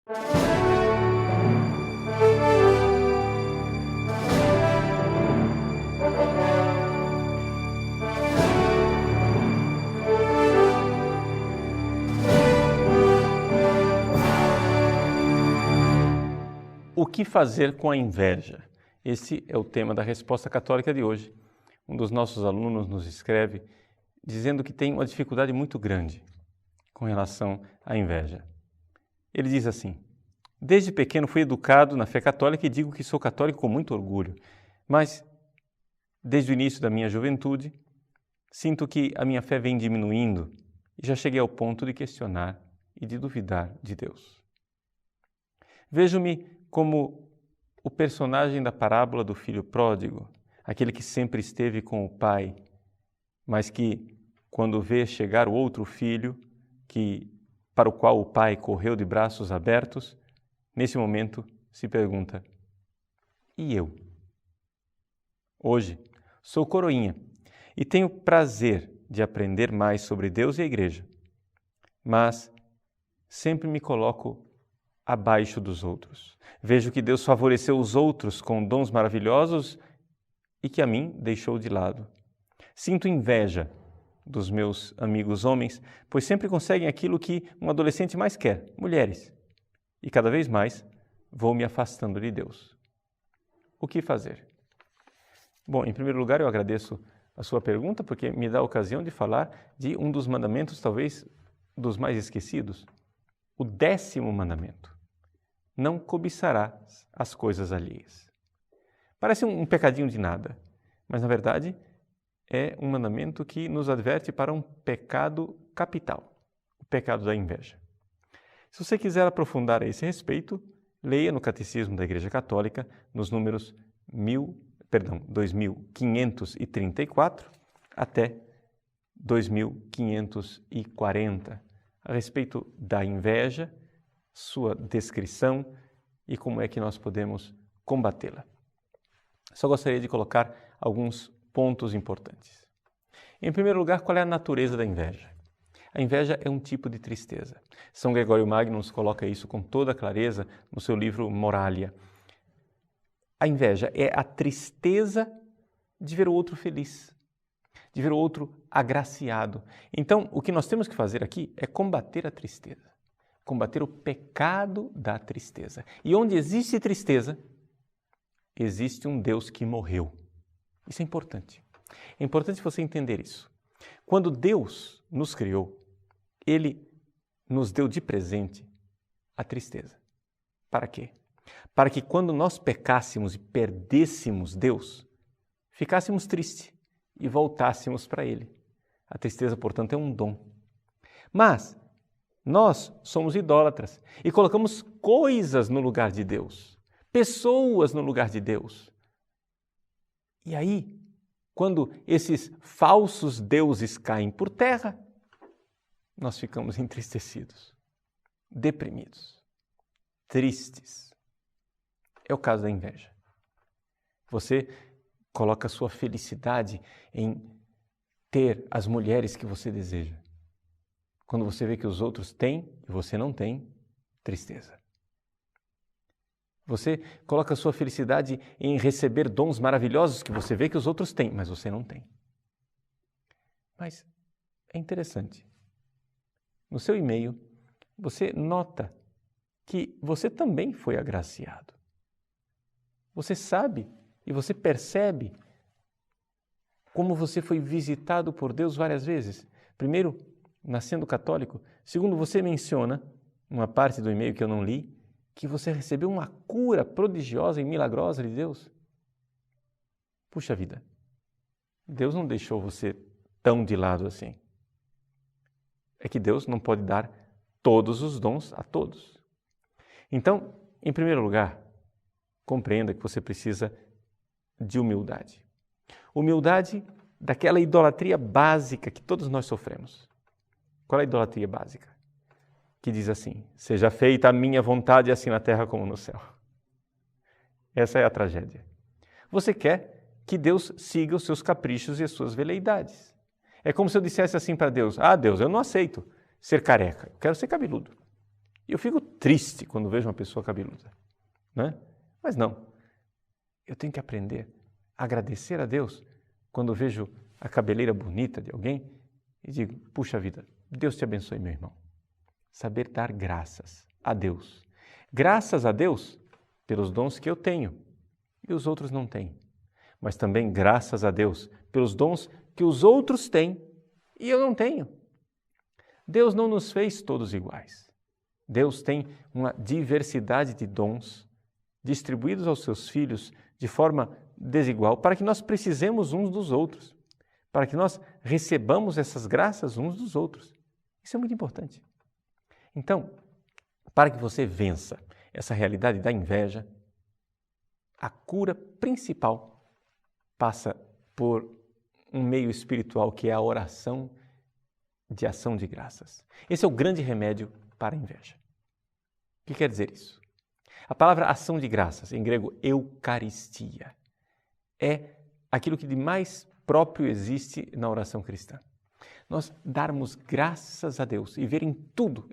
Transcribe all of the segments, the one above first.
O que fazer com a inveja? Esse é o tema da Resposta Católica de hoje. Um dos nossos alunos nos escreve dizendo que tem uma dificuldade muito grande com relação à inveja. Ele diz assim: desde pequeno fui educado na fé católica e digo que sou católico com muito orgulho, mas desde o início da minha juventude sinto que a minha fé vem diminuindo e já cheguei ao ponto de questionar e de duvidar de Deus. Vejo-me como o personagem da parábola do filho pródigo, aquele que sempre esteve com o pai, mas que, quando vê chegar o outro filho, para o qual o pai correu de braços abertos, nesse momento se pergunta: e eu? Hoje sou coroinha e tenho prazer de aprender mais sobre Deus e a Igreja, mas sempre me coloco abaixo dos outros. Vejo que Deus favoreceu os outros com dons maravilhosos e que a mim deixou de lado. Sinto inveja dos meus amigos homens, pois sempre conseguem aquilo que um adolescente mais quer, mulheres. E cada vez mais vou me afastando de Deus. O que fazer? Bom, em primeiro lugar, eu agradeço a sua pergunta, porque me dá a ocasião de falar de um dos mandamentos, talvez dos mais esquecidos, o 10º mandamento. Não cobiçarás as coisas alheias. Parece um pecadinho de nada, mas na verdade é um mandamento que nos adverte para um pecado capital, o pecado da inveja. Se você quiser aprofundar a esse respeito, leia no Catecismo da Igreja Católica, nos números 2534 até 2540, a respeito da inveja, sua descrição e como é que nós podemos combatê-la. Só gostaria de colocar alguns pontos importantes. Em primeiro lugar, qual é a natureza da inveja? A inveja é um tipo de tristeza. São Gregório Magno nos coloca isso com toda clareza no seu livro Moralia. A inveja é a tristeza de ver o outro feliz, de ver o outro agraciado. Então, o que nós temos que fazer aqui é combater a tristeza, combater o pecado da tristeza. E onde existe tristeza, existe um Deus que morreu. Isso é importante. É importante você entender isso. Quando Deus nos criou, Ele nos deu de presente a tristeza. Para quê? Para que quando nós pecássemos e perdêssemos Deus, ficássemos tristes e voltássemos para Ele. A tristeza, portanto, é um dom. Mas nós somos idólatras e colocamos coisas no lugar de Deus, pessoas no lugar de Deus. E aí, quando esses falsos deuses caem por terra, nós ficamos entristecidos, deprimidos, tristes. É o caso da inveja. Você coloca a sua felicidade em ter as mulheres que você deseja. Quando você vê que os outros têm e você não tem, tristeza. Você coloca a sua felicidade em receber dons maravilhosos que você vê que os outros têm, mas você não tem. Mas é interessante. No seu e-mail, você nota que você também foi agraciado. Você sabe e você percebe como você foi visitado por Deus várias vezes. Primeiro, nascendo católico. Segundo, você menciona, uma parte do e-mail que eu não li, que você recebeu uma cura prodigiosa e milagrosa de Deus. Puxa vida, Deus não deixou você tão de lado assim. É que Deus não pode dar todos os dons a todos. Então, em primeiro lugar, compreenda que você precisa de humildade. Humildade daquela idolatria básica que todos nós sofremos. Qual é a idolatria básica? Que diz assim: seja feita a minha vontade assim na terra como no céu. Essa é a tragédia. Você quer que Deus siga os seus caprichos e as suas veleidades. É como se eu dissesse assim para Deus: ah, Deus, eu não aceito ser careca, eu quero ser cabeludo. E eu fico triste quando vejo uma pessoa cabeluda, né? Mas não, eu tenho que aprender a agradecer a Deus quando vejo a cabeleira bonita de alguém e digo, puxa vida, Deus te abençoe, meu irmão. Saber dar graças a Deus. Graças a Deus pelos dons que eu tenho e os outros não têm. Mas também graças a Deus pelos dons que os outros têm e eu não tenho. Deus não nos fez todos iguais. Deus tem uma diversidade de dons distribuídos aos seus filhos de forma desigual para que nós precisemos uns dos outros, para que nós recebamos essas graças uns dos outros. Isso é muito importante. Então, para que você vença essa realidade da inveja, a cura principal passa por um meio espiritual que é a oração de ação de graças. Esse é o grande remédio para a inveja. O que quer dizer isso? A palavra ação de graças, em grego eucaristia, é aquilo que de mais próprio existe na oração cristã. Nós darmos graças a Deus e ver em tudo,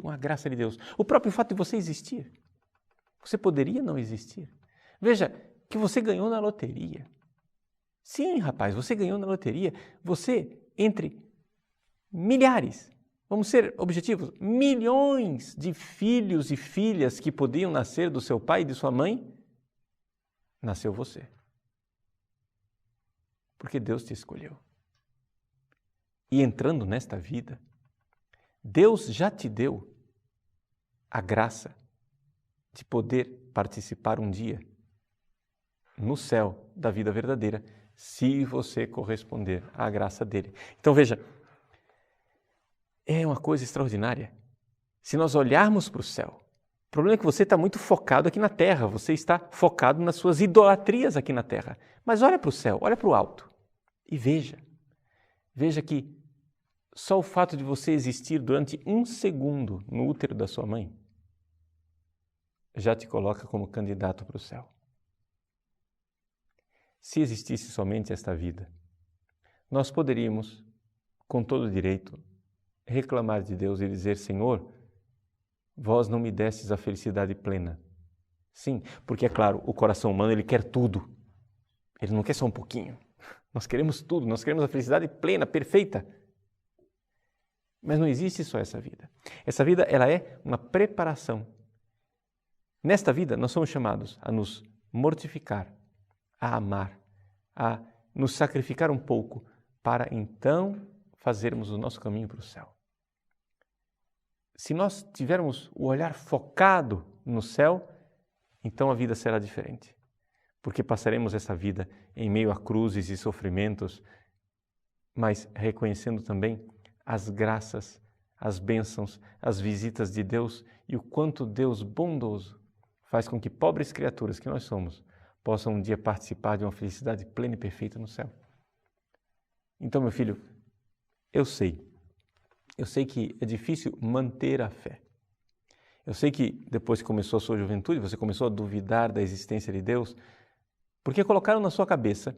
uma graça de Deus. O próprio fato de você existir. Você poderia não existir. Veja que você ganhou na loteria. Sim, rapaz, você ganhou na loteria. Você, entre milhares, vamos ser objetivos, milhões de filhos e filhas que podiam nascer do seu pai e de sua mãe, nasceu você. Porque Deus te escolheu. E entrando nesta vida, Deus já te deu a graça de poder participar um dia no céu da vida verdadeira, se você corresponder à graça dele. Então veja, é uma coisa extraordinária. Se nós olharmos para o céu, o problema é que você está muito focado aqui na terra, você está focado nas suas idolatrias aqui na terra. Mas olha para o céu, olha para o alto e veja que só o fato de você existir durante 1 segundo no útero da sua mãe já te coloca como candidato para o céu. Se existisse somente esta vida, nós poderíamos, com todo direito, reclamar de Deus e dizer, Senhor, vós não me destes a felicidade plena. Sim, porque é claro, o coração humano ele quer tudo. Ele não quer só um pouquinho. Nós queremos tudo, nós queremos a felicidade plena, perfeita. Mas não existe só essa vida. Essa vida ela é uma preparação. Nesta vida nós somos chamados a nos mortificar, a amar, a nos sacrificar um pouco para então fazermos o nosso caminho para o céu. Se nós tivermos o olhar focado no céu, então a vida será diferente. Porque passaremos essa vida em meio a cruzes e sofrimentos, mas reconhecendo também as graças, as bênçãos, as visitas de Deus e o quanto Deus bondoso faz com que pobres criaturas que nós somos possam um dia participar de uma felicidade plena e perfeita no céu. Então, meu filho, eu sei que é difícil manter a fé. Eu sei que depois que começou a sua juventude, você começou a duvidar da existência de Deus, porque colocaram na sua cabeça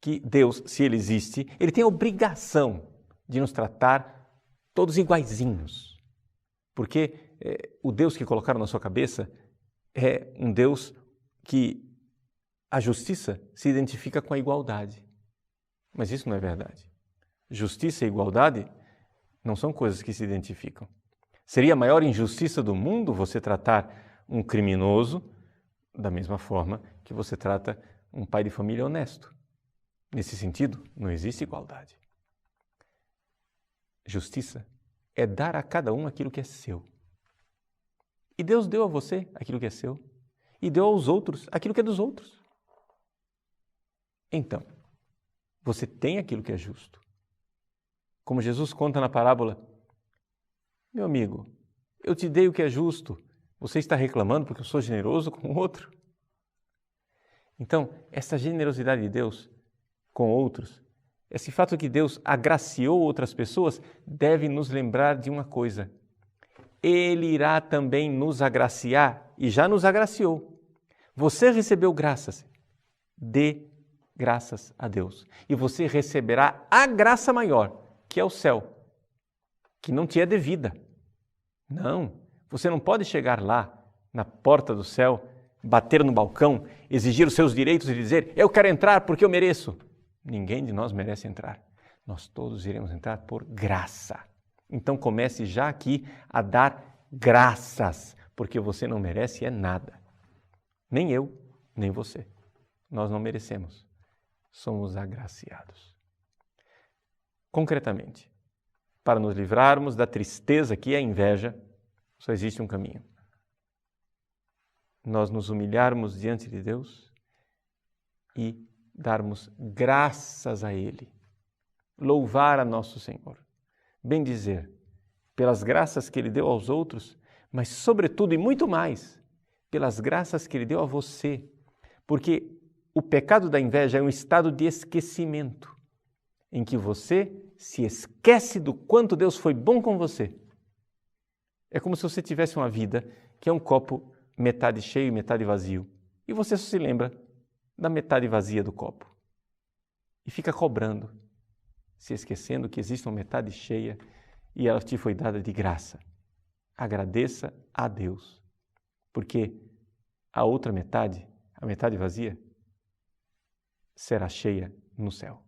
que Deus, se Ele existe, Ele tem a obrigação de nos tratar todos iguaizinhos. Porque o Deus que colocaram na sua cabeça é um Deus que a justiça se identifica com a igualdade. Mas isso não é verdade. Justiça e igualdade não são coisas que se identificam. Seria a maior injustiça do mundo você tratar um criminoso da mesma forma que você trata um pai de família honesto. Nesse sentido, não existe igualdade. Justiça é dar a cada um aquilo que é seu. E Deus deu a você aquilo que é seu e deu aos outros aquilo que é dos outros. Então, você tem aquilo que é justo. Como Jesus conta na parábola, meu amigo, eu te dei o que é justo, você está reclamando porque eu sou generoso com o outro? Então, essa generosidade de Deus com outros, esse fato de que Deus agraciou outras pessoas, deve nos lembrar de uma coisa. Ele irá também nos agraciar e já nos agraciou. Você recebeu graças, dê graças a Deus. E você receberá a graça maior, que é o céu, que não te é devida. Não, você não pode chegar lá, na porta do céu, bater no balcão, exigir os seus direitos e dizer, eu quero entrar porque eu mereço. Ninguém de nós merece entrar. Nós todos iremos entrar por graça. Então comece já aqui a dar graças, porque você não merece é nada. Nem eu, nem você. Nós não merecemos. Somos agraciados. Concretamente, para nos livrarmos da tristeza que é a inveja, só existe um caminho. Nós nos humilharmos diante de Deus e darmos graças a Ele. Louvar a nosso Senhor. Bendizer pelas graças que Ele deu aos outros, mas sobretudo e muito mais, pelas graças que Ele deu a você. Porque o pecado da inveja é um estado de esquecimento, em que você se esquece do quanto Deus foi bom com você. É como se você tivesse uma vida que é um copo metade cheio e metade vazio, e você só se lembra da metade vazia do copo. E fica cobrando, se esquecendo que existe uma metade cheia e ela te foi dada de graça. Agradeça a Deus, porque a outra metade, a metade vazia, será cheia no céu.